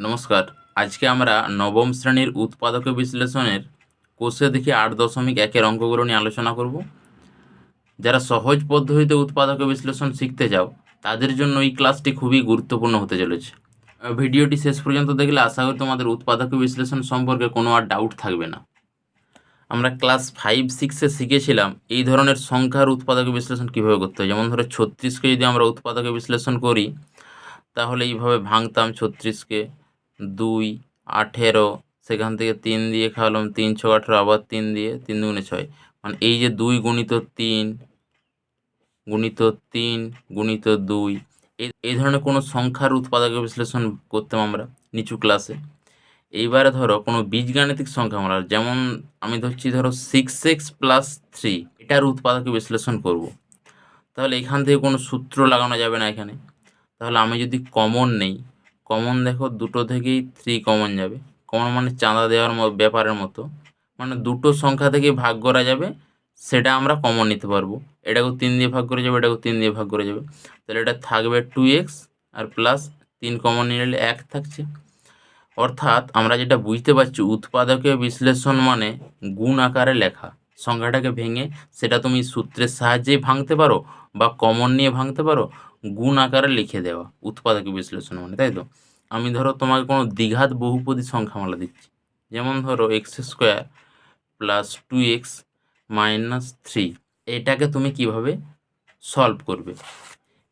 নমস্কার। আজকে আমরা নবম শ্রেণীর উৎপাদক বিশ্লেষণের কোষে দেখি ৮.১-এর অঙ্কগুলো নিয়ে আলোচনা করব। যারা সহজ পদ্ধতিতে উৎপাদক বিশ্লেষণ শিখতে চাও তাদের জন্য এই ক্লাসটি খুবই গুরুত্বপূর্ণ হতে চলেছে। ভিডিওটি শেষ পর্যন্ত দেখলে আশা করি তোমাদের উৎপাদক বিশ্লেষণ সম্পর্কে কোনো আর ডাউট থাকবে না। আমরা ক্লাস 5-6-এ শিখেছিলাম এই ধরনের সংখ্যার উৎপাদক বিশ্লেষণ কীভাবে করতে হয়। যেমন ধরো 36কে যদি আমরা উৎপাদক বিশ্লেষণ করি তাহলে এইভাবে ভাঙতাম 36কে 2, 18, সেখান থেকে 3 দিয়ে খাওয়ালাম, 3 × 6 = 18, আবার 3 দিয়ে 3 × 2 = 6, মানে এই যে 2 × 3 × 3 × 2 এই ধরনের কোনো সংখ্যার উৎপাদক বিশ্লেষণ করতাম আমরা নিচু ক্লাসে। এইবারে ধরো কোনো বীজগাণিতিক সংখ্যা আমরা, যেমন আমি ধরছি ধরো 6x + 3, এটার উৎপাদক বিশ্লেষণ করব। তাহলে এখান থেকে কোনো সূত্র লাগানো যাবে না এখানে। তাহলে আমি যদি কমন নেই, কমন দেখো দুটো থেকেই 3 কমন যাবে। কমন মানে চাঁদা দেওয়ার ব্যাপারের মতো, মানে দুটো সংখ্যা থেকে ভাগ করা যাবে, সেটা আমরা কমন নিতে পারবো। এটাকেও 3 দিয়ে ভাগ করে যাবে, এটাকেও 3 দিয়ে ভাগ করে যাবে। তাহলে এটা থাকবে 2x আর প্লাস 3 কমন নিলে 1 থাকছে। অর্থাৎ আমরা যেটা বুঝতে পারছি, উৎপাদকে বিশ্লেষণ মানে গুণ আকারে লেখা। সংখ্যাটাকে ভেঙে সেটা তুমি সূত্রের সাহায্যেই ভাঙতে পারো বা কমন নিয়ে ভাঙতে পারো, গুণ আকারে লিখে দেওয়া উৎপাদক বিশ্লেষণ মানে, তাই তো? আমি ধরো তোমাকে কোনো দ্বিঘাত বহুপদী সংখ্যামালা দিচ্ছি, যেমন ধরো x² + 2x - 3, এটাকে তুমি কিভাবে সলভ করবে?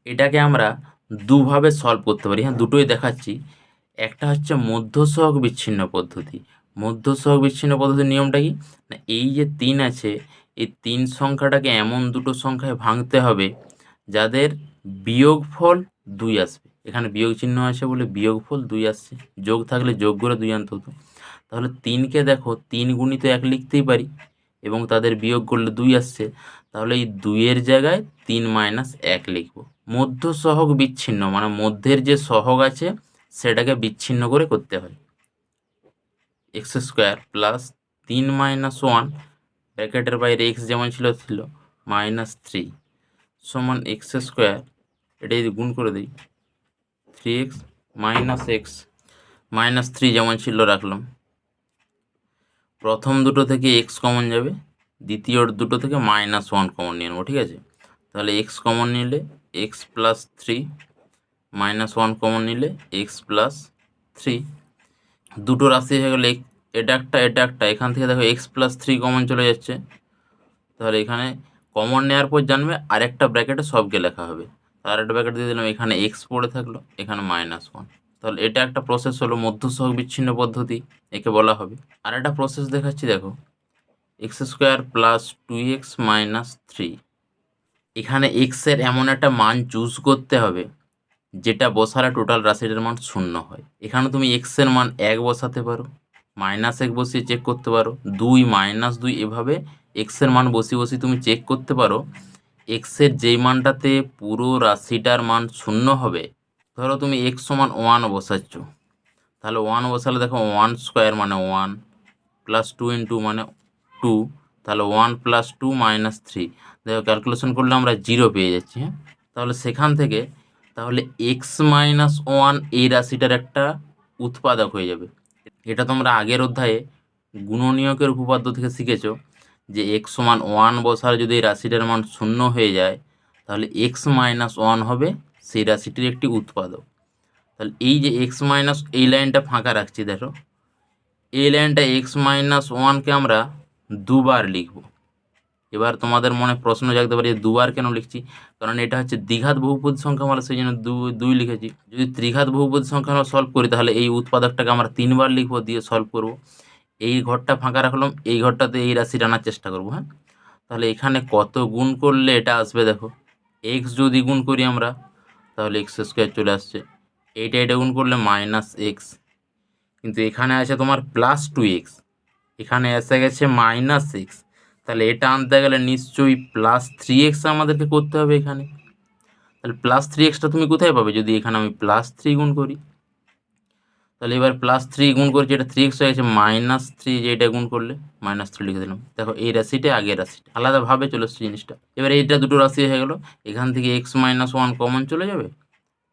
এটাকে আমরা দুভাবে সলভ করতে পারি। হ্যাঁ, দুটোই দেখাচ্ছি। একটা হচ্ছে মধ্যসহগ বিচ্ছিন্ন পদ্ধতি। মধ্যসহগ বিচ্ছিন্ন পদ্ধতির নিয়মটা কি না, এই যে 3 আছে, এই 3 সংখ্যাটাকে এমন দুটো সংখ্যায় ভাঙতে হবে যাদের বিয়োগফল 2 আসবে। এখানে বিয়োগ চিহ্ন আছে বলে বিয়োগফল 2 আসছে, যোগ থাকলে যোগ করে 2 আনতে হতো। তাহলে 3কে দেখো 3 × 1 লিখতেই পারি এবং তাদের বিয়োগ করলে 2 আসছে। তাহলে এই 2-এর জায়গায় 3 - 1 লিখব। মধ্যসহগ বিচ্ছিন্ন মানে মধ্যের যে সহগ আছে সেটাকে বিচ্ছিন্ন করে করতে হয়। x² + 3 - 1, ব্র্যাকেটের বাইরে x যেমন ছিল -3 সমান x², এটা যদি গুণ করে দিই 3x - x -3 যেমন ছিল রাখলাম। প্রথম দুটো থেকে x কমন যাবে, দ্বিতীয় দুটো থেকে -1 কমন নিয়ে নেবো, ঠিক আছে? তাহলে x কমন নিলে x + 3, -1 কমন নিলে x + 3, দুটো রাশি হয়ে গেলে এটা একটা এটা একটা। এখান থেকে দেখো x + 3 কমন চলে যাচ্ছে, তাহলে এখানে কমন নেওয়ার পর জানবে আরেকটা ব্র্যাকেটে সবকে লেখা হবে। আর একটা ব্র্যাকেট দিয়ে দিলাম, এখানে x পড়ে থাকলো, এখানে -1। তাহলে এটা একটা প্রসেস হলো মধ্যসহগ বিচ্ছিন্ন পদ্ধতি, একে বলা হবে। আর একটা প্রসেস দেখাচ্ছি, দেখো x² + 2x - 3, এখানে x এর এমন একটা মান চুজ করতে হবে যেটা বসালে টোটাল রাশিটার মান 0 হয়। এখানে তুমি x এর মান 1 বসাতে পারো, -1 বসিয়ে চেক করতে পারো, 2 -2 এভাবে x এর মান বসিয়ে বসিয়ে তুমি চেক করতে পারো। x এর যেই মানটাতে পুরো রাশিটার মান 0 হবে, ধরো তুমি x = 1 বসাচ্ছ, তাহলে 1 বসালে দেখো 1² মানে 1 + 2 × 2 মানে 2, তাহলে 1 + 2 - 3, দেখো ক্যালকুলেশন করলে আমরা 0 পেয়ে যাচ্ছি। হ্যাঁ, তাহলে সেখান থেকে তাহলে x - 1 এই রাশিটার একটা উৎপাদক হয়ে যাবে। এটা তোমরা আগের অধ্যায়ে গুণনীয়কের উপপাদ্য থেকে শিখেছো যে x = 1 বসালে যদি এই রাশিটার মান 0 হয়ে যায়, তাহলে x - 1 হবে সেই রাশিটির একটি উৎপাদক। তাহলে এই যে x এই লাইনটা ফাঁকা রাখছি, দেখো এই লাইনটা x - 1কে আমরা দুবার লিখব। এবার তোমাদের মনে প্রশ্ন জাগতে পারে যে দুবার কেন লিখছি? কারণ এটা হচ্ছে দ্বিঘাত বহুপদী সংখ্যামালা, সেই জন্য 2 লিখেছি। যদি ত্রিঘাত বহুপদী সংখ্যা আমরা সলভ করি তাহলে এই উৎপাদকটাকে আমরা 3বার লিখব, দিয়ে সলভ করব। এই ঘরটা ফাঁকা রাখলাম, এই ঘরটাতে এই রাশিটা আনার চেষ্টা করব। হ্যাঁ, তাহলে এখানে কত গুণ করলে এটা আসবে, দেখো x যদি গুণ করি আমরা তাহলে x² চলে আসছে, এটা গুণ করলে -x, কিন্তু এখানে আছে তোমার +2x, এখানে এসে গেছে -x, তাহলে এটা আনতে গেলে নিশ্চয়ই +3x আমাদেরকে করতে হবে এখানে। তাহলে +3xটা তুমি কোথায় পাবে? যদি এখানে আমি +3 গুণ করি, তাহলে এবার +3 গুণ করছি, এটা 3x হয়ে গেছে, -3 যে এটা গুণ করলে -3 লিখে দিলাম। দেখো এই রাশিটা আগের রাশিটা আলাদাভাবে চলে এসছে জিনিসটা। এবার এইটা দুটো রাশি হয়ে গেল, এখান থেকে x - 1 কমন চলে যাবে,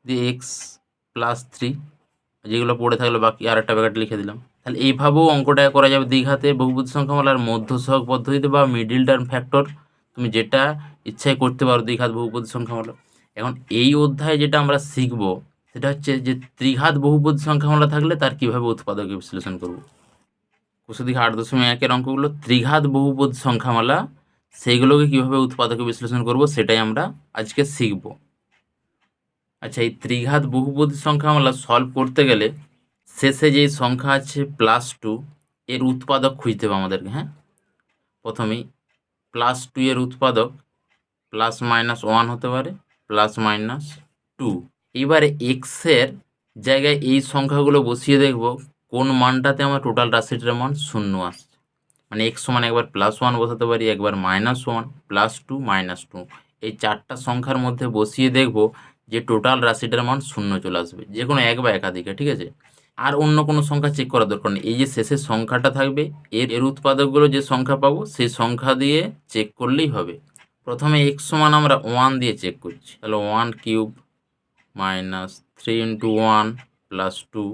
দিয়ে x + 3, যেগুলো পড়ে থাকলে বাকি আর একটা ব্র্যাকেট লিখে দিলাম। তাহলে এইভাবেও অঙ্কটা করা যাবে দ্বিঘাতে বহুপদী সংখ্যামালার মধ্য সহগ পদ্ধতিতে বা মিডিল টার্ম ফ্যাক্টর, তুমি যেটা ইচ্ছায় করতে পারো দ্বিঘাত বহুপদী সংখ্যামালা। এখন এই অধ্যায়ে যেটা আমরা শিখব সেটা হচ্ছে যে ত্রিঘাত বহুপদী সংখ্যামালা থাকলে তার কিভাবে উৎপাদকে বিশ্লেষণ করব। কোষে দেখি 8.1 অঙ্কগুলো ত্রিঘাত বহুপদী সংখ্যামালা, সেইগুলোকে কিভাবে উৎপাদকে বিশ্লেষণ করব সেটাই আমরা আজকে শিখব। আচ্ছা, এই ত্রিঘাত বহুপদী সংখ্যামালা সলভ করতে গেলে শেষে যেই সংখ্যা আছে +2 এর উৎপাদক খুঁজতে হবে আমাদেরকে। হ্যাঁ, প্রথমেই +2 এর উৎপাদক +-1 হতে পারে, +-2। এবারে এক্সের জায়গায় এই সংখ্যাগুলো বসিয়ে দেখব কোন মানটাতে আমার টোটাল রাশিটার মান 0 আসছে। মানে x সমান একবার +1 বসাতে পারি, একবার -1, +2, -2, এই 4টা সংখ্যার মধ্যে বসিয়ে দেখব যে টোটাল রাশিটার মান 0 চলে আসবে, যে কোনো এক বা একাধিকে। ঠিক আছে, আর অন্য কোনো সংখ্যা চেক করার দরকার নেই। এই যে শেষের সংখ্যাটা থাকবে এর উৎপাদকগুলো যে সংখ্যা পাবো সেই সংখ্যা দিয়ে চেক করলেই হবে। প্রথমে x সমান আমরা 1 দিয়ে চেক করছি, তাহলে 1 কিউব -3 × 1 + 2,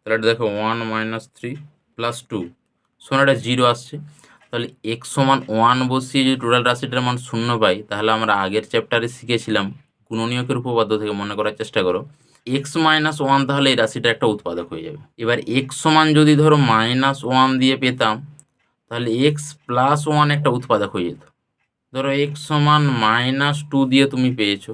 তাহলে এটা দেখো 1 - 3 + 2 সমান এটা 0 আসছে। তাহলে x সমান 1 বসিয়ে যদি টোটাল রাশিটার মান 0 পাই, তাহলে আমরা আগের চ্যাপ্টারে শিখেছিলাম গুণনীয়কের উপপাদ্য থেকে, মনে করার চেষ্টা করো। x - 1 তাহলে এই রাশিটা একটা উৎপাদক হয়ে যাবে। এবার x সমান যদি ধরো -1 দিয়ে পেতাম, তাহলে x + 1 একটা উৎপাদক হয়ে যেত। ধরো x সমান -2 দিয়ে তুমি পেয়েছো,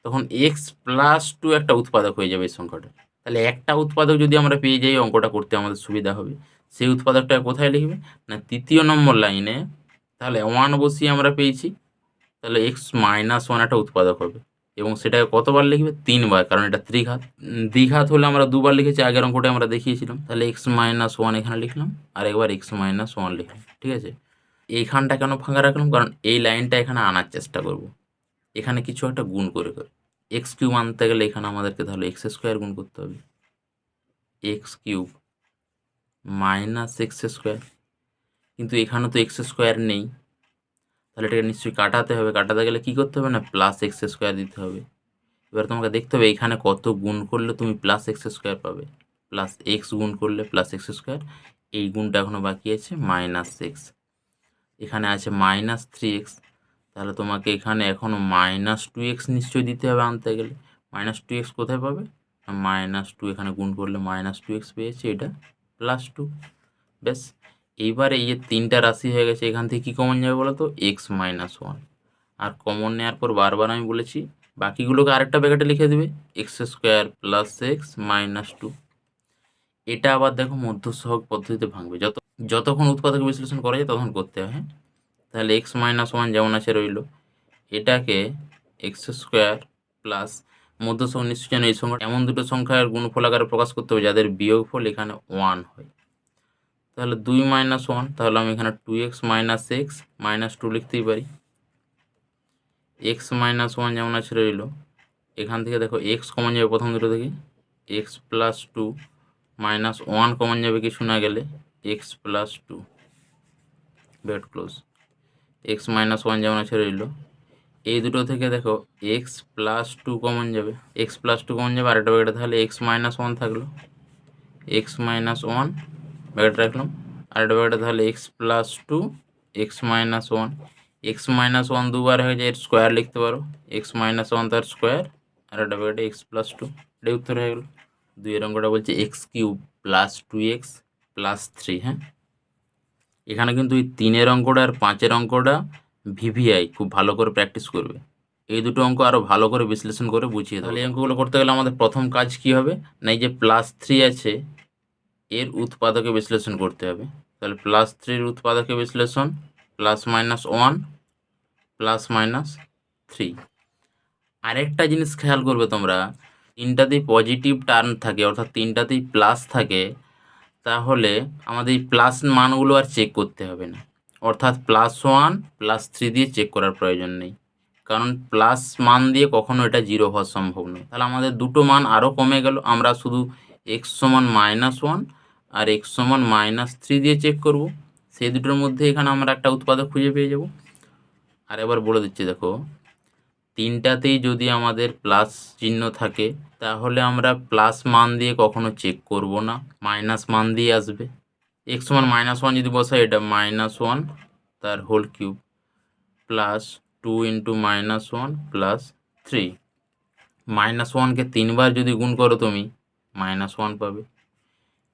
তখন x + 2 একটা উৎপাদক হয়ে যাবে এই সংখ্যাটা। তাহলে একটা উৎপাদক যদি আমরা পেয়ে যাই, অঙ্কটা করতে আমাদের সুবিধা হবে। সেই উৎপাদকটা কোথায় লিখবে না, তৃতীয় নম্বর লাইনে। তাহলে 1 বসিয়ে আমরা পেয়েছি, তাহলে x - 1 একটা উৎপাদক হবে, এবং সেটাকে কতবার লিখবে, 3 বার, কারণ এটা ত্রিঘাত। দ্বিঘাত হলে আমরা 2 বার লিখেছি, আগের অঙ্কটা আমরা দেখিয়েছিলাম। তাহলে x - 1 এখানে লিখলাম, আর একবার x - 1 লিখলাম। ঠিক আছে, এইখানটা কেন ফাঁকা রাখলাম, কারণ এই লাইনটা এখানে আনার চেষ্টা করব, এখানে কিছু একটা গুণ করে করে। x³ আনতে গেলে এখানে আমাদেরকে তাহলে x² গুণ করতে হবে, x³ - x², কিন্তু এখানে তো x² নেই, তাহলে এটাকে নিশ্চয়ই কাটাতে হবে। কাটাতে গেলে কী করতে হবে না, +x² দিতে হবে। এবার তোমাকে দেখতে হবে এখানে কত গুণ করলে তুমি +x² পাবে। +x গুণ করলে +x², এই গুণটা এখনও বাকি আছে, -x, এখানে আছে -3x, তাহলে তোমাকে এখানে এখনও -2x নিশ্চয়ই দিতে হবে আনতে গেলে। -2x কোথায় পাবে, -2 এখানে গুণ করলে -2x পেয়েছি, এটা +2। ব্যাস, এইবারে এই যে 3টা রাশি হয়ে গেছে, এখান থেকে কী কমন যাবে বলো তো, x - 1। আর কমন নেওয়ার পর বারবার আমি বলেছি বাকিগুলোকে আরেকটা ব্র্যাকেটে লিখে দেবে, x² + x - 2। এটা আবার দেখো মধ্য সহগ পদ্ধতিতে ভাঙবে, যতক্ষণ উৎপাদক বিশ্লেষণ করা যায় তখন করতে হয়। হ্যাঁ, তাহলে x - 1 যেমন আছে রইল, এটাকে x² প্লাস মধ্য সহগ নিশ্চয় যেন এই সংখ্যা, এমন দুটো সংখ্যার গুণফল আকারে প্রকাশ করতে হবে যাদের বিয়োগফল এখানে 1 হয়। তাহলে 2 - 1, তাহলে আমি এখানে 2x - x -2 লিখতেই পারি। x - 1 যেমন আছে রইল, এখান থেকে দেখো x কমন যাবে প্রথম দুটো থেকে, x + 2 -1 কমন যাবে কিছু না গেলে, x + 2 ব্র্যাকেট ক্লোজ। x - 1 যেমন আছে রইল, এই দুটো থেকে দেখো x + 2 কমন যাবে, x + 2 কমন যাবে, আরেকটা ব্র্যাকেটে তাহলে x - 1 থাকলো, x - 1 ব্র্যাকেট রাখলাম, আরেকটা ব্র্যাকেটে তাহলে x + 2 x - 1, x - 1 দুবার হয়ে যায়, এর স্কোয়ার লিখতে পারো, x - 1 তার স্কোয়ার, আর একটা ব্র্যাকেটে x + 2, এটাই উত্তর হয়ে গেল। 2 এর অঙ্কটা বলছে x³ + 2x + 3। হ্যাঁ, এখানে কিন্তু এই 3-এর অঙ্কটা আর 5-এর অঙ্কটা ভিভিআই খুব ভালো করে প্র্যাকটিস করবে। এই দুটো অঙ্ক আরও ভালো করে বিশ্লেষণ করে বুঝিয়ে দেবে। তাহলে এই অঙ্কগুলো করতে গেলে আমাদের প্রথম কাজ কি হবে না, এই যে +3 আছে এর উৎপাদকে বিশ্লেষণ করতে হবে। তাহলে +3-র উৎপাদকে বিশ্লেষণ +-1 +-3। আরেকটা জিনিস খেয়াল করবে তোমরা, তিনটাতেই পজিটিভ টার্ম থাকে, অর্থাৎ তিনটাতেই প্লাস থাকে, তাহলে আমাদের এই প্লাস মানগুলো আর চেক করতে হবে না, অর্থাৎ +1 +3 দিয়ে চেক করার প্রয়োজন নেই, কারণ প্লাস মান দিয়ে কখনো এটা 0 হওয়া সম্ভব নয়। তাহলে আমাদের দুটো মান আরও কমে গেল, আমরা শুধু x সমান -1 আর x সমান -3 দিয়ে চেক করব, সেই দুটোর মধ্যে এখানে আমরা একটা উৎপাদক খুঁজে পেয়ে যাব। আর এবার বলে দিচ্ছি দেখো, তিনটাতেই যদি আমাদের প্লাস চিহ্ন থাকে তাহলে আমরা প্লাস মান দিয়ে কখনো চেক করব না, মাইনাস মান দিয়ে আসবে। এক্স সমান -1 যদি বসাই, এটা -1 তার হোল কিউব প্লাস 2 × -1 প্লাস 3। -1কে 3বার যদি গুণ করো তুমি -1 পাবে।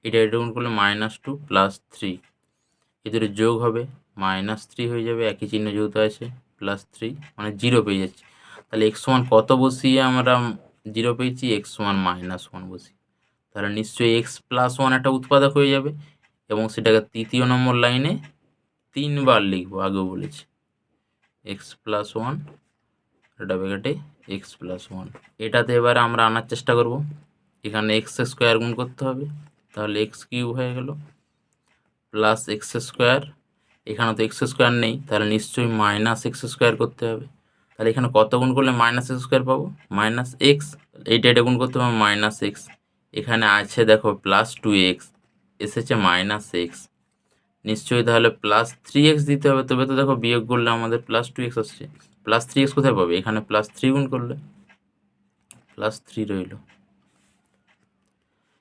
এটা গুণ করলে -2 প্লাস 3, এদের যোগ হবে -3 হয়ে যাবে, একই চিহ্ন যেহেতু আছে, প্লাস 3 মানে 0 পেয়ে যাচ্ছে। তাহলে এক্স সমান কত বসিয়ে আমরা 0 পেয়েছি? এক্স সমান -1 বসিয়ে। তাহলে নিশ্চয়ই এক্স প্লাস 1 একটা উৎপাদক হয়ে যাবে এবং সেটাকে তৃতীয় নম্বর লাইনে 3বার লিখবো, আগেও বলেছি। এক্স প্লাস 1 এটা ব্র্যাকেটে এক্স প্লাস 1। এটাতে এবারে আমরা আনার চেষ্টা করব। এখানে এক্স স্কোয়ার গুণ করতে হবে, তাহলে এক্স কিউব হয়ে গেল প্লাস এক্স স্কোয়ার। এখানে তো এক্স স্কোয়ার নেই, তাহলে নিশ্চয়ই মাইনাস এক্স স্কোয়ার করতে হবে। তাহলে এখানে কত গুণ করলে মাইনাস এক্স স্কোয়ার পাবো? Minus x. এটা গুণ করতে হবে মাইনাস এক্স। এখানে আছে দেখো প্লাস 2x, এসেছে মাইনাস এক্স, নিশ্চয়ই তাহলে প্লাস 3x দিতে হবে। তবে তো দেখো বিয়োগ করলে আমাদের প্লাস 2x আসছে। প্লাস 3x কোথায় পাবে? এখানে প্লাস 3 গুণ করলে প্লাস 3 রইল।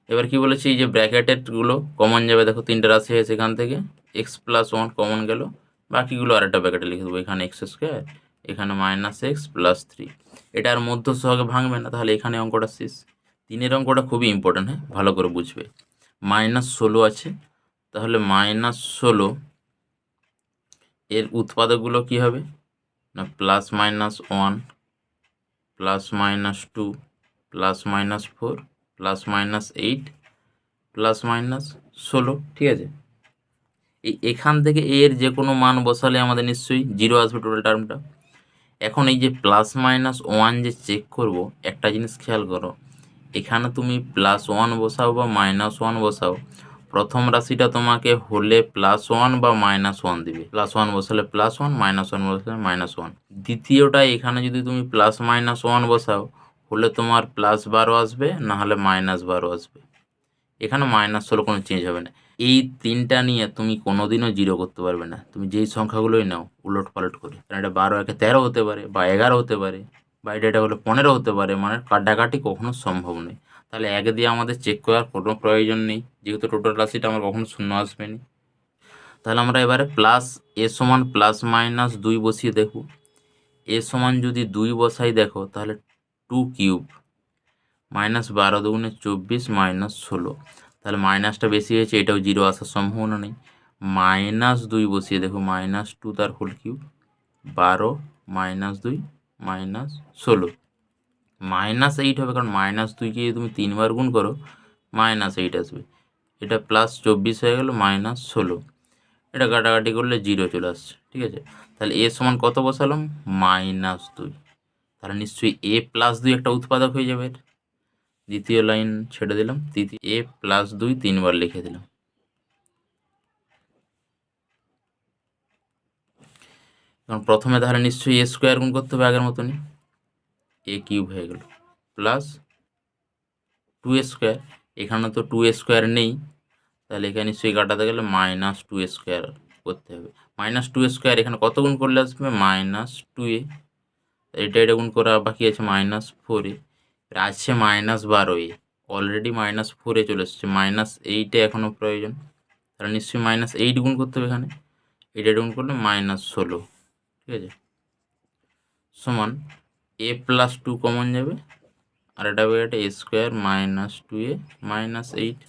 এবার কি বলেছি, এই যে ব্র্যাকেটেডগুলো কমন যাবে, দেখো তিনটে রাশি হয়েছে, এখান থেকে এক্স প্লাস 1 কমন গেল, বাকিগুলো আরেকটা ব্র্যাকেটে লিখে দেবো। এখানে এক্স স্কোয়ার, এখানে -x প্লাস 3। এটা আর মধ্য সহগে ভাঙবে না, তাহলে এখানে অঙ্কটা শেষ। 3 অঙ্কটা খুবই ইম্পর্টেন্ট, হ্যাঁ, ভালো করে বুঝবে। -16 আছে, তাহলে -16 এর উৎপাদকগুলো কি হবে না, +-1 +-2 +-4 +-8 +-16, ঠিক আছে। এখান থেকে এর যে কোনো মান বসালে আমাদের নিশ্চয়ই 0 আসবে টোটাল টার্মটা। এখন এই যে +-1 যে চেক করব, একটা জিনিস খেয়াল করো, এখানে তুমি +1 বসাও বা -1 বসাও, প্রথম রাশিটা তোমাকে হলে +1 বা -1 দিবে। +1 বসালে +1, -1 বসালে -1। দ্বিতীয়টা এখানে যদি তুমি +-1 বসাও, হলে তোমার +12 আসবে, না হলে -12 আসবে। এখানে -16 কোনো চেঞ্জ হবে না। এই তিনটা নিয়ে তুমি কোনোদিনও 0 করতে পারবে না, তুমি যেই সংখ্যাগুলোই নাও উলট পালট করে। কারণ এটা 12 একে 13 হতে পারে, বা 11 হতে পারে, বা এটা হলো 15 হতে পারে, মানে কাটাকাটি কখনো সম্ভব নয়। তাহলে 1 দিয়ে আমাদের চেক করার কোনো প্রয়োজন নেই, যেহেতু টোটাল রাশিটা আমার কখনো শূন্য আসবে না। তাহলে আমরা এবারে এ সমান +-2 বসিয়ে দেখব। এ সমান যদি 2 বসাই, দেখো তাহলে 2 কিউব -12 দুগুণে 24 -16, তাহলে মাইনাসটা বেশি হয়েছে, এটাও 0 আসার সম্ভাবনা নেই। -2 বসিয়ে দেখো, -2 তার হোল কিউব 12 -2 -16 -8 হবে, কারণ -2কে যদি তুমি 3বার গুণ করো -8 আসবে। এটা +24 হয়ে গেল -16, এটা কাটাকাটি করলে 0 চলে আসছে, ঠিক আছে। তাহলে এ সমান কত বসালাম? -2। তাহলে নিশ্চয়ই a+2 একটা উৎপাদক হয়ে যাবে। দ্বিতীয় লাইন ছেড়ে দিলাম, তৃতীয় a+2 3বার লিখে দিলাম। কারণ প্রথমে তাহলে নিশ্চয়ই a স্কোয়ার গুণ করতে হবে আগের মতনই, a কিউব হয়ে গেল প্লাস 2a স্কোয়ার। এখানে তো 2a স্কোয়ার নেই, তাহলে এখানে নিশ্চয়ই কাটাতে গেলে -2a স্কোয়ার করতে হবে। -2a স্কোয়ার এখানে কত গুণ করলে আসবে? -2a। এটা গুণ করা বাকি আছে -4a, আছে -12a, অলরেডি -4a চলে এসছে, -8 এখনও প্রয়োজন। তাহলে নিশ্চয়ই -8 গুণ করতে হবে এখানে, এটা গুণ করলে -16, ঠিক আছে, সমান a+2 কমন যাবে, আর এটা হবে একটা a স্কোয়ার -2a -8।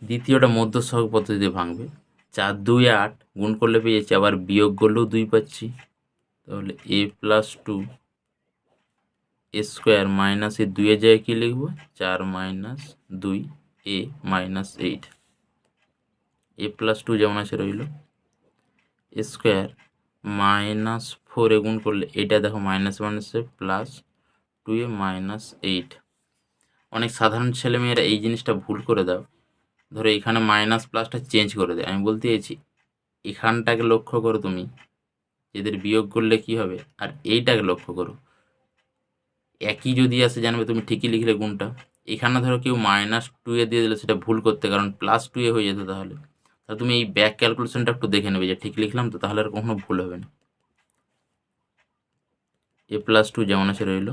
দ্বিতীয়টা মধ্য সহগ পদ্ধতিতে ভাঙবে, 4 2 8 গুণ করলে পেয়ে যাচ্ছি, আবার বিয়োগ করলেও 2 পাচ্ছি, তাহলে a+2 a স্কোয়ার মাইনাস এই 2 এর জায়গায় কী লিখব? 4 - 2 a -8, a+2 যেমন আছে রইল, a স্কোয়ার -4 গুণ করলে এটা দেখো মাইনাস +2a -8। অনেক সাধারণ ছেলেমেয়েরা এই জিনিসটা ভুল করে দাও, ধরো এখানে মাইনাস প্লাসটা চেঞ্জ করে দেয়। আমি বলতে চাইছি এখানটাকে লক্ষ্য করো তুমি, এদের বিয়োগ করলে কি হবে, আর এইটাকে লক্ষ্য করো, একই যদি আসে জানবে তুমি ঠিকই লিখলে গুণটা। এখানে ধরো কেউ -2a দিয়ে দিলে সেটা ভুল করতে, কারণ +2a হয়ে যেত। তাহলে তুমি এই ব্যাক ক্যালকুলেশনটা একটু দেখে নেবে যে ঠিক লিখলাম তো, তাহলে আর কখনো ভুল হবে না। a+2 যেমন আছে রইল।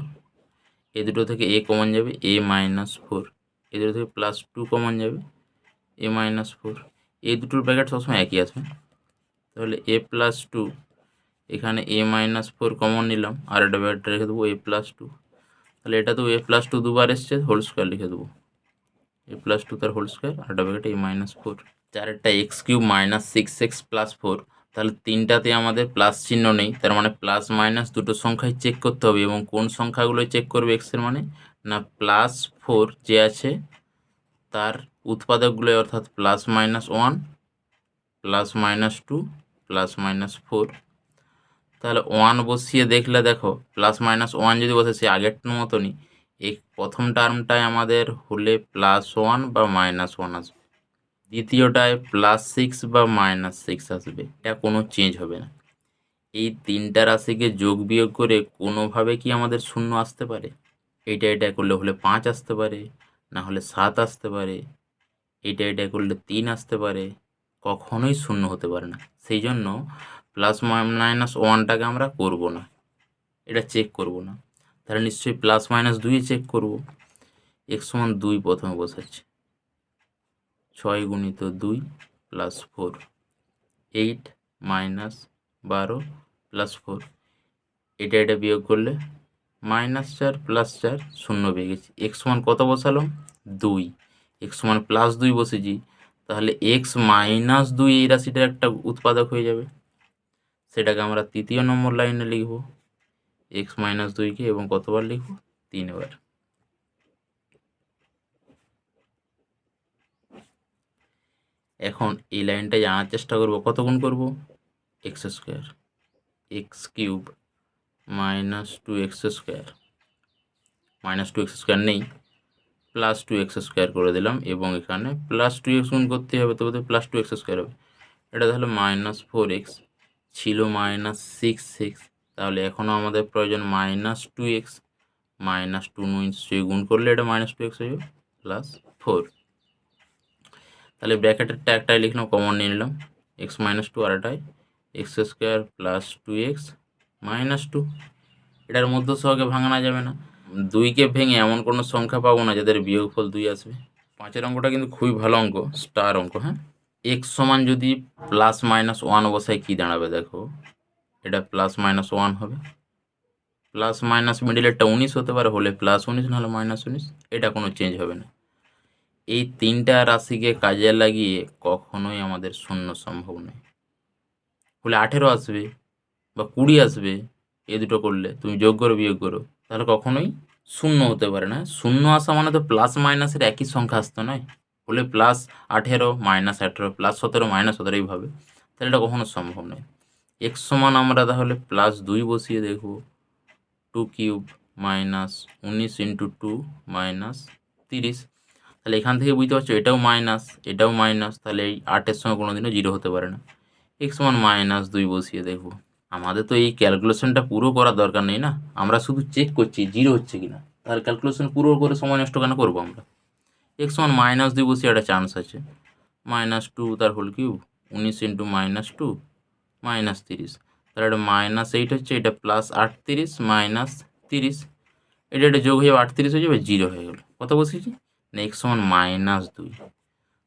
এই দুটো থেকে a কমন যাবে, a-4। এই দুটো থেকে +2 কমন যাবে, a-4। এই দুটোর ব্র্যাকেট সবসময় একই আসবে, তাহলে a+2, এখানে a-4 কমন নিলাম, আর একটা ব্র্যাকেট রেখে দেবো a+2। তাহলে এটা তো a+2 দুবার এসছে, হোল স্কোয়ার লিখে দেবো, a+2 তার হোল স্কোয়ার, আর একটা ব্র্যাকেট a-4। চারেরটা x³ - 6x + 4, তাহলে তিনটাতে আমাদের প্লাস চিহ্ন নেই, তার মানে প্লাস মাইনাস দুটো সংখ্যায় চেক করতে হবে। এবং কোন সংখ্যাগুলো চেক করবে এক্সের মানে, না +4 যে আছে তার উৎপাদকগুলো, অর্থাৎ +-1, +-2, +-4। তাহলে 1 বসিয়ে দেখলে দেখো, +-1 যদি বসে সে আগেরটার মতনই, এই প্রথম টার্মটায় আমাদের হলে +1 বা -1 আসবে, দ্বিতীয়টায় +6 বা -6 আসবে, এটা কোনো চেঞ্জ হবে না। এই তিনটা রাশিকে যোগ বিয়োগ করে কোনোভাবে কি আমাদের শূন্য আসতে পারে? এটা করলে হলে 5 আসতে পারে, না হলে 7 আসতে পারে, এটা করলে 3 আসতে পারে, কখনোই শূন্য হতে পারে না। সেই জন্য +-1টাকে আমরা করব না, এটা চেক করব না। তাহলে নিশ্চয়ই +-2 চেক করব। x = 2 প্রথমে বসাচ্ছি, 6 × 2 + 4, 8 - 12 + 4, এটা বিয়োগ করলে -4 + 4, 0 পেয়ে গেছি। x সমান কত বসালাম? 2। x সমান +2 বসেছি, তাহলে x - 2 এই রাশিটার একটা উৎপাদক হয়ে যাবে, সেটাকে আমরা তৃতীয় নম্বর লাইনে লিখব, x - 2কে, এবং কতবার লিখব? 3 বার। এখন এই লাইনটা জানার চেষ্টা করব, কত গুণ করব? x² x³ - 2x², -2x² নেই, +2x² করে দিলাম, এবং এখানে +2x গুণ করতে হবে, তবে তো +2x² হবে। এটা তাহলে -4x ছিল -6x, তাহলে এখনও আমাদের প্রয়োজন -2x, -2 নিশ্চয়ই গুণ করলে এটা -2x হয়ে যাবে, +4। তাহলে ব্র্যাকেটেরটা একটাই লিখলাম, কমন নিয়ে নিলাম, x - 2, আর এটাই x² + 2x - 2। এটার মধ্য সহগে ভাঙানো যাবে না, 2কে ভেঙে এমন কোনো সংখ্যা পাবো না যাদের বিয়োগফল 2 আসবে। 5-এর অঙ্কটা কিন্তু খুবই ভালো অঙ্ক, স্টার অঙ্ক। হ্যাঁ, x সমান যদি +-1 বসাই কি দাঁড়াবে দেখো, এটা +-1 হবে, প্লাস মাইনাস মিডিলেরটা 19 হতে পারে, হলে +19, নাহলে -19, এটা কোনো চেঞ্জ হবে না। এই তিনটা রাশিকে কাজে লাগিয়ে কখনোই আমাদের শূন্য সম্ভব নয়। হলে 18 আসবে বা 20 আসবে, এই দুটো করলে তুমি যোগ করো বিয়োগ করো, তাহলে কখনোই শূন্য হতে পারে না। শূন্য আসা মানে তো প্লাস মাইনাসের একই সংখ্যা আসতো নয়, হলে +18, -18, +17, -17 এইভাবে, তাহলে এটা কখনো সম্ভব নয়। x সমান আমরা তাহলে +2 বসিয়ে দেখব, 2³ - 19 × 2 - 30। তাহলে এখান থেকে বুঝতে পারছো এটাও মাইনাস, এটাও মাইনাস, তাহলে এই 8-এর সঙ্গে কোনোদিনও 0 হতে পারে না। x সমান -2 বসিয়ে দেখব। আমাদের তো এই ক্যালকুলেশনটা পুরো করার দরকার নেই না, আমরা শুধু চেক করছি 0 হচ্ছে কিনা, তাহলে ক্যালকুলেশন পুরো করে সময় নষ্ট কেন করবো আমরা? x সমান -2 বসিয়ে একটা চান্স আছে, -2 তার হোল কিউব, 19 × -2 -30, তাহলে এটা -8 হচ্ছে, এটা +38 - 30, এটা যোগ হয়ে যাবে, 38 হয়ে যাবে, 0 হয়ে গেল। কত বসেছি না, x সমান -2,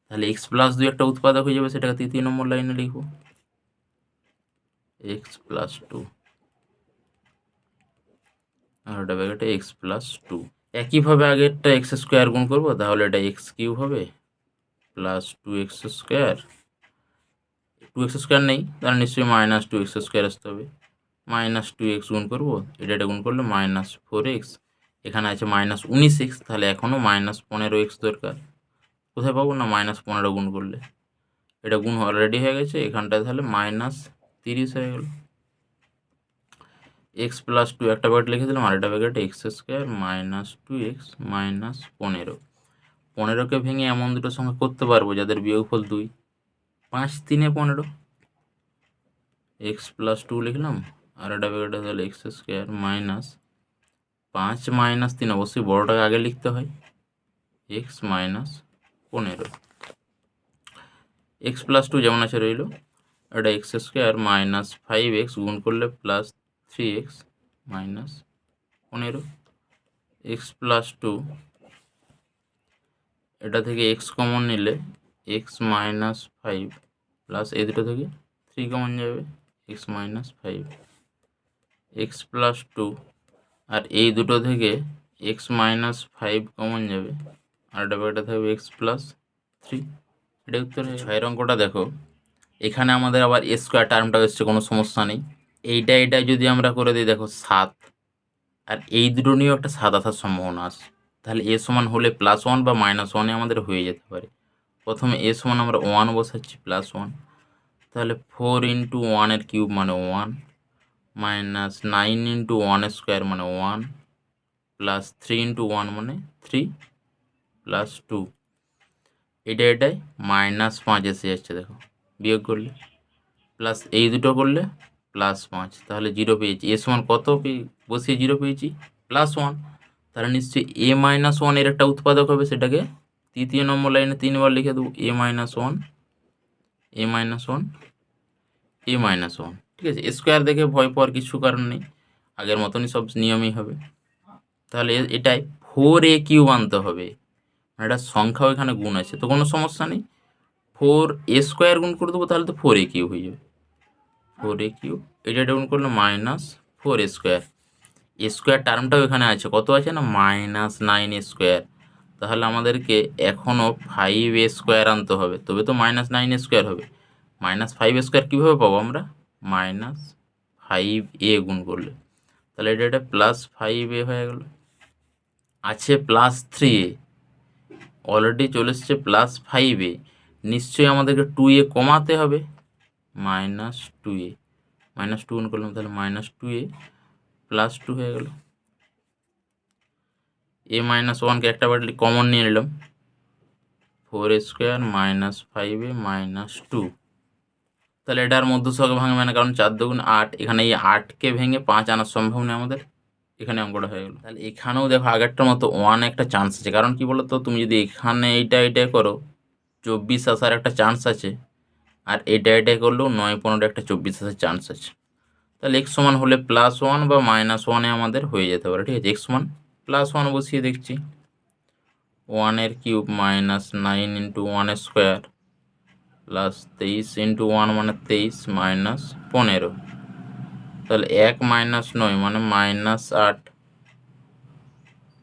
তাহলে x + 2 একটা উৎপাদক হয়ে যাবে, সেটাকে তৃতীয় নম্বর লাইনে লিখব, x + 2, আর এটা ব্র্যাকেটে x + 2। একইভাবে আগেরটা x² গুণ করব, তাহলে এটা x³ হবে, +2x², 2x² নেই, তাহলে নিশ্চয়ই -2x² আসতে হবে, -2x গুণ করব, এটা গুণ করলে -4x, এখানে আছে -19x, তাহলে এখনও -15x দরকার। কোথায় পাবো না, -15 গুণ করলে, এটা গুণ অলরেডি হয়ে গেছে, এখানটায় তাহলে -30 হয়ে গেল। x + 2 একটা ব্র্যাকেট লিখে দিলাম, আর একটা ব্র্যাকেটে x² - 2x - 15। 15কে ভেঙে এমন দুটো সংখ্যা করতে পারবো যাদের বিয়োগফল 2, 5 × 3 = 15, x + 2 লিখলাম, আর একটা ব্র্যাকেটে তাহলে x² - 5 - 3, অবশ্যই বড়টাকে আগে লিখতে হয়, x - 15। x + 2 যেমন আছে রইল, এটা x² - 5x গুণ করলে +3x মাইনাস 15, এক্স প্লাস 2, এটা থেকে এক্স কমন নিলে এক্স মাইনাস 5 প্লাস এই দুটো থেকে 3 কমন যাবে, এক্স মাইনাস 5, এক্স প্লাস 2, আর এই দুটো থেকে এক্স মাইনাস 5 কমন যাবে, আর এটা ব্যাপারটা থাকবে এক্স প্লাস 3। এটা উত্তরে 6 অঙ্কটা দেখো, এখানে আমাদের আবার এ স্কোয়ার টার্মটা এসছে, কোনো সমস্যা নেই। এইটা যদি আমরা করে দিই দেখো 7, আর এই দুটো নিয়েও একটা 7 আসার সম্ভাবনা আছে। তাহলে এ সমান হলে +1 বা -1-এ আমাদের হয়ে যেতে পারে। প্রথমে এ সমান আমরা 1 বসাচ্ছি +1, তাহলে 4 × 1 কিউব মানে 1, মাইনাস 9 × 1 স্কোয়ার মানে 1, প্লাস 3 × 1 মানে 3, প্লাস 2, এটাই -5 এসে যাচ্ছে দেখো, বিয়োগ করলে প্লাস এই দুটো করলে +5, তাহলে 0 পেয়েছি। এ সমান কত বসিয়ে 0 পেয়েছি +1, তাহলে নিশ্চয়ই a-1 এর একটা উৎপাদক হবে, সেটাকে তৃতীয় নম্বর লাইনে 3 বার লিখে দেবো, a-1, a-1, a-1। ঠিক আছে, স্কোয়ার দেখে ভয় পাওয়ার কিছু কারণ নেই, আগের মতনই সব নিয়মই হবে। তাহলে এটাই 4a³ আনতে হবে, একটা সংখ্যাও এখানে গুণ আছে, তো কোনো সমস্যা নেই, 4a² গুণ করে দেবো, তাহলে তো 4a³ হয়ে যাবে, 4a³, এটা গুণ করলে -4a², এ স্কোয়ার টার্মটাও এখানে আছে, কত আছে না -9a², তাহলে আমাদেরকে এখনও 5a² আনতে হবে, তবে তো -9a² হবে। -5a² কীভাবে পাবো আমরা, -5a গুণ করলে, তাহলে এটা +5a হয়ে গেল। আছে +3a, অলরেডি চলে এসছে +5a, নিশ্চয়ই আমাদেরকে 2a কমাতে হবে, -2a, -2 গুণ করলাম, তাহলে -2a +2 হয়ে গেল। a-1কে একটা বাটলি কমন নিয়ে নিলাম, 4a² -5a -2, তাহলে এটার মধ্যছক ভাঙবে না, কারণ 4 × 2 = 8, এখানে এই 8কে ভেঙে 5 আনার সম্ভব নেই আমাদের, এখানে অঙ্কটা হয়ে গেল। তাহলে এখানেও দেখো আগেরটার মতো 1 একটা চান্স আছে, কারণ কি বলতো, তুমি যদি এখানে এইটা করো 24 আসার একটা চান্স আছে, আর এটা করলেও 9-15 একটা 24 আসার চান্স আছে। তাহলে x সমান হলে +1 বা -1-এ আমাদের হয়ে যেতে পারে। ঠিক আছে, x সমান +1 বসিয়ে দেখছি, 1 কিউব -9 × 1² প্লাস 23 × 1 মানে 23, -15, তাহলে 1 - 9 মানে -8,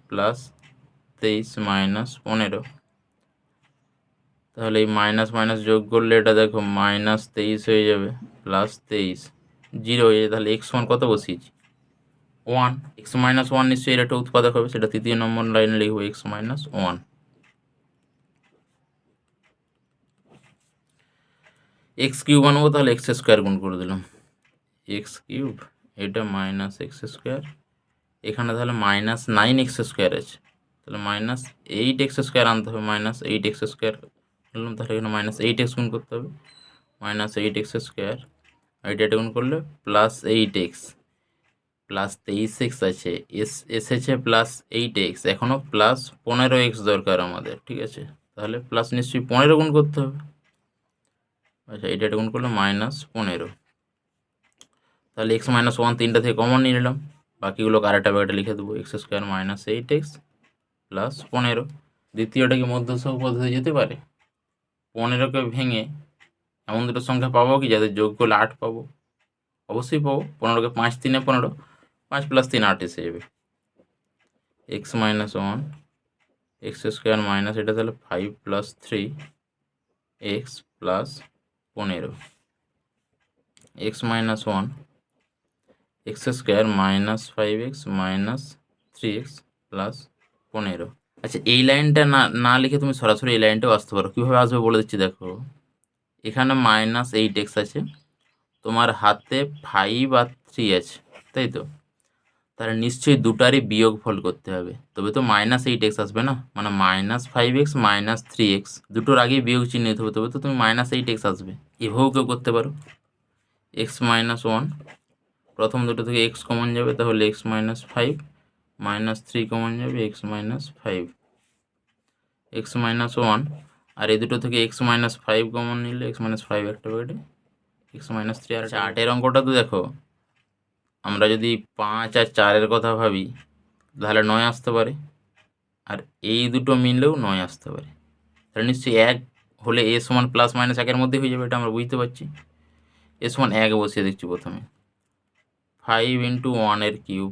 প্লাস 23 - 15, তাহলে এই মাইনাস মাইনাস যোগ করলে এটা দেখো -23 হয়ে যাবে, +23, 0 হয়ে যাবে। তাহলে এক্স সমান কত বসিয়েছি 1, x - 1 নিশ্চয়ই এর একটা উৎপাদক হবে, সেটা তৃতীয় নম্বর লাইনে লিখবো x - 1। x³ আনবো, তাহলে x² গুণ করে দিলাম, x³ এটা -x², এখানে তাহলে -9x² আছে, তাহলে -8x² আনতে হবে, -8x² বললাম, তাহলে এখানে -8x গুণ করতে হবে, -8x², আর এটা গুণ করলে +8x, +23x আছে, এসেছে +8x, এখনও +15x দরকার আমাদের। ঠিক আছে, তাহলে প্লাস নিশ্চয়ই 15 গুণ করতে হবে, আচ্ছা এটা গুণ করলে -15, তাহলে x - 1 তিনটা থেকে কমন নিয়ে নিলাম, বাকিগুলোকে আরেকটা ব্যাপারটা লিখে দেবো, x² -8x +15। দ্বিতীয়টা কি মধ্যছক পদ্ধতি যেতে পারে, 15কে ভেঙে এমন দুটো সংখ্যা পাবো কি যাদের যোগ করলে 8 পাবো, অবশ্যই পাবো। 15কে 5 × 3 = 15, 5 + 3 8 এসে যাবে, x - 1 x² মাইনাস এটা তাহলে 5 + 3x + 15, x - 1 x² -5x -3x + 15। আচ্ছা এই লাইনটা না লিখে তুমি সরাসরি এই লাইনটাও আসতে পারো, কীভাবে আসবে বলে দিচ্ছি দেখো, এখানে -8x আছে, তোমার হাতে 5 আর 3 আছে, তাই তো, তাহলে নিশ্চয়ই দুটারই বিয়োগফল করতে হবে, তবে তো -8x আসবে না, মানে -5x -3x দুটোর আগেই বিয়োগ চিহ্নিত হবে, তবে তো তুমি -8x আসবে। এভাবেও কেউ করতে পারো, x - 1, প্রথম দুটো থেকে x কমন যাবে, তাহলে x - 5, -3 কমন যাবে, x - 5, x - 1, আর এই দুটো থেকে x - 5 কমন নিলে x - 5 একটা ব্যাকেটে, x - 3 আর 8 এর অঙ্কটা তো দেখো আমরা যদি 5 আর 4-এর কথা ভাবি তাহলে 9 আসতে পারে, আর এই দুটো মিললেও 9 আসতে পারে। তাহলে নিশ্চয়ই 1 হলে a সমান প্লাস মাইনাস 1-এর মধ্যে হয়ে যাবে, এটা আমরা বুঝতে পারছি। a সমান 1 বসিয়ে দিচ্ছি প্রথমে। 5 ইন্টু 1-এর cube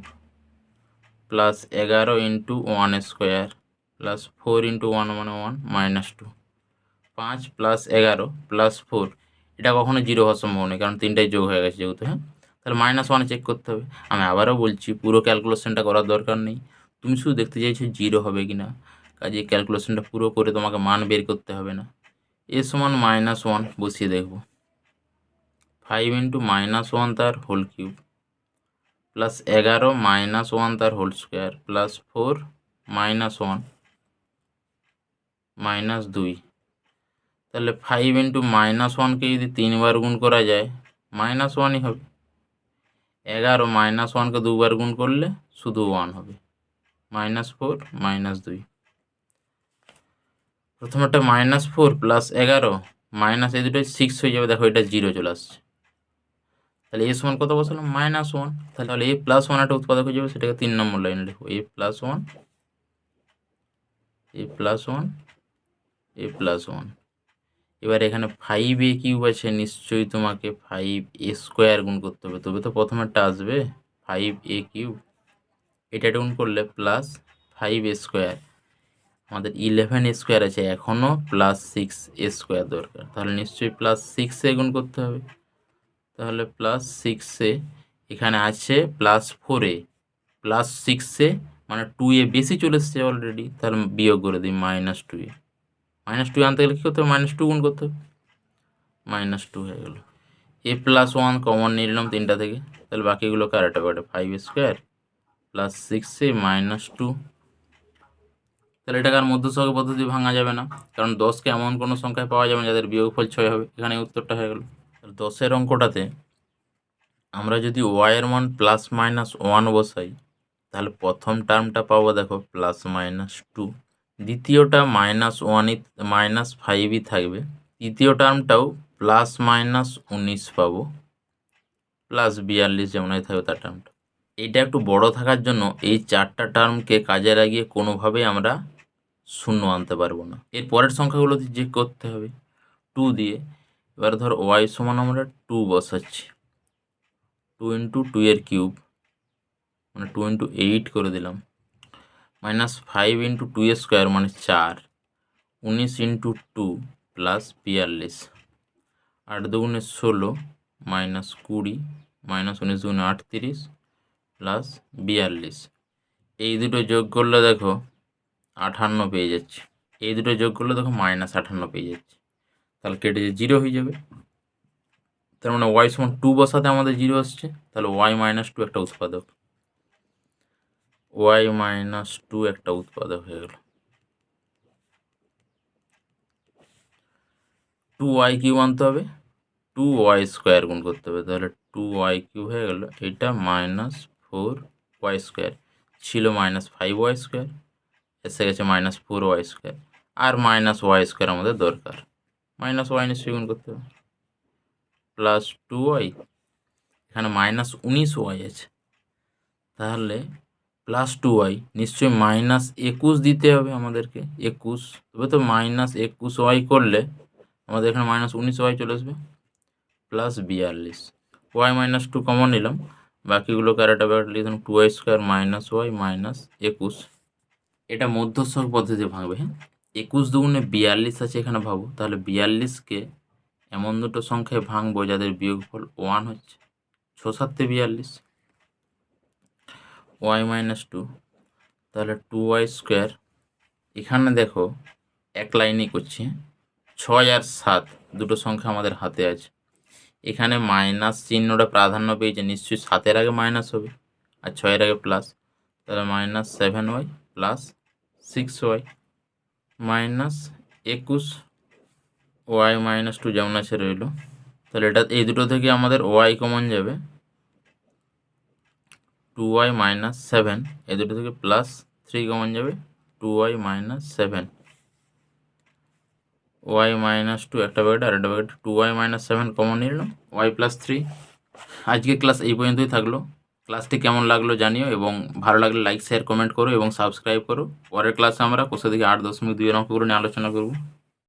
plus 11 into 1 square plus 4 into 1 মানে 1 মাইনাস 2। 5 প্লাস 11 প্লাস 4, এটা কখনো 0 হওয়ার সম্ভব নেই, কারণ তিনটাই যোগ হয়ে গেছে যেহেতু। হ্যাঁ, তাহলে -1 চেক করতে হবে। আমি আবারও বলছি, পুরো ক্যালকুলেশনটা করার দরকার নেই, তুমি শুধু দেখতে চাইছো 0 হবে কি না, কাজে ক্যালকুলেশনটা পুরো করে তোমাকে মান বের করতে হবে না। a সমান -1 বসিয়ে দেখব। 5 ইন্টু -1 তার হোল কিউব প্লাস 11 -1 তার হোল স্কোয়ার প্লাস 4 -1 -2। তাহলে 5 ইন্টু -1কে যদি 3বার গুণ করা যায় -1ই হবে। 11 -1কে 2বার গুণ করলে শুধু 1 হবে, -4 -2। প্রথমেটা -4 প্লাস 11 মাইনাস এই দুটোই 6 হয়ে যাবে, দেখো এটা 0 চলে আসছে। তাহলে a সমান কত বসালাম? -1। তাহলে a প্লাস 1 একটা উৎপাদক হয়ে যাবে, সেটাকে 3 নম্বর লাইনে লিখবো। a plus 1 a plus 1 a plus 1। এবার এখানে 5a কিউব আছে, নিশ্চয়ই তোমাকে 5a স্কোয়ার গুণ করতে হবে, তবে তো প্রথমেরটা আসবে। 5a কিউব এটা গুণ করলে প্লাস 5a স্কোয়ার, আমাদের 11a স্কোয়ার আছে এখনও, প্লাস 6a স্কোয়ার দরকার, তাহলে নিশ্চয়ই প্লাস 6a গুণ করতে হবে। তাহলে প্লাস 6a, এখানে আছে প্লাস 4a প্লাস 6a, মানে 2a বেশি চলে এসছে অলরেডি, তাহলে বিয়োগ করে দিই -2a। -2 আনতে গেলে কী করতে হবে? -2 গুণ করতে হবে, -2 হয়ে গেল। a প্লাস 1 কমন নিয়ে নিলাম তিনটা থেকে, তাহলে বাকিগুলো কারাটা কাটে, 5a স্কোয়ার প্লাস 6a -2। তাহলে এটাকে আর মধ্যসহগ পদ্ধতি ভাঙা যাবে না, কারণ 10কে এমন কোনো সংখ্যায় পাওয়া যাবে না যাদের বিয়োগফল 6 হবে। এখানে উত্তরটা হয়ে গেল। 10-এর অঙ্কটাতে আমরা যদি y-এর মান ±1 বসাই, তাহলে প্রথম টার্মটা পাবো দেখো +-2, দ্বিতীয়টা -5ই থাকবে, তৃতীয় টার্মটাও +-19 পাবো, +42 যেমন থাকবে তার টার্মটা। এইটা একটু বড় থাকার জন্য এই 4টা টার্মকে কাজে লাগিয়ে কোনোভাবেই আমরা শূন্য আনতে পারবো না। এর পরের সংখ্যাগুলো চেক করতে হবে 2 দিয়ে। এবার ধর y সমান আমরা 2 বসাচ্ছি, 2 ইন্টু 2-এর কিউব মানে 2 ইন্টু 8 করে দিলাম, -5 ইন্টু 2 স্কোয়ার মানে 4, 19 ইন্টু 2 প্লাস 42, 8 দুগুণে 16 -20, -19 দুগুণে 38 প্লাস 42। এই দুটো যোগ করলে দেখো 58 পেয়ে যাচ্ছে, এই দুটো যোগ করলে দেখো -58 পেয়ে যাচ্ছে, তাহলে কেটে 0 হয়ে যাবে। তার মানে y সমান 2 বসাতে আমাদের 0 আসছে, তাহলে y-2 একটা উৎপাদক, y-2 একটা উৎপাদক হয়ে গেল। 2y কিউব আনতে হবে, 2y স্কোয়ার গুণ করতে হবে, তাহলে 2y কিউব হয়ে গেল। এটা -4y স্কোয়ার ছিল, -5y স্কোয়ার এসে গেছে -4y স্কোয়ার, আর -y স্কোয়ার আমাদের দরকার, -y নিশ্চয়ই গুণ করতে হবে, প্লাস 2y, এখানে -19y আছে, তাহলে প্লাস 2y নিশ্চয়ই -21 দিতে হবে আমাদেরকে, 21, তবে তো -21y করলে আমাদের এখানে -19y চলে আসবে, প্লাস 42, y-2 কমন নিলাম, বাকিগুলো কারাটা লিখলাম 2y স্কোয়ার -y -21। এটা মধ্যস্থক পদ্ধতি ভাঙবে। হ্যাঁ, 21 দুগুণে 42 আছে এখানে ভাবো, তাহলে 42কে এমন দুটো সংখ্যায় ভাঙবো যাদের বিয়োগফল 1 হচ্ছে, 6 7 42, y-2, তাহলে 2y স্কোয়ার, এখানে দেখো এক লাইনই করছি, 6 আর 7 দুটো সংখ্যা আমাদের হাতে আছে, এখানে মাইনাস চিহ্নটা প্রাধান্য পেয়েছে, নিশ্চয়ই 7-এর আগে মাইনাস হবে আর 6-এর আগে প্লাস, তাহলে -7y প্লাস 6y -21, y-2 যেমন আছে রইল। তাহলে এটা এই দুটো থেকে আমাদের y কমন যাবে, 2y -7, এই দুটো থেকে +3 কমন যাবে, 2y -7, y-2 একটা ব্যাকেট আর একটা ব্যাকেট, 2y -7 কমন নিলাম, y +3। আজকে ক্লাস এই পর্যন্তই থাকলো। ক্লাসটি কেমন লাগলো জানিও এবং ভালো লাগলে লাইক শেয়ার কমেন্ট করো এবং সাবস্ক্রাইব করো। পরের ক্লাসে আমরা কোষে দেখি 8.2 এর অঙ্কগুলো নিয়ে আলোচনা করব।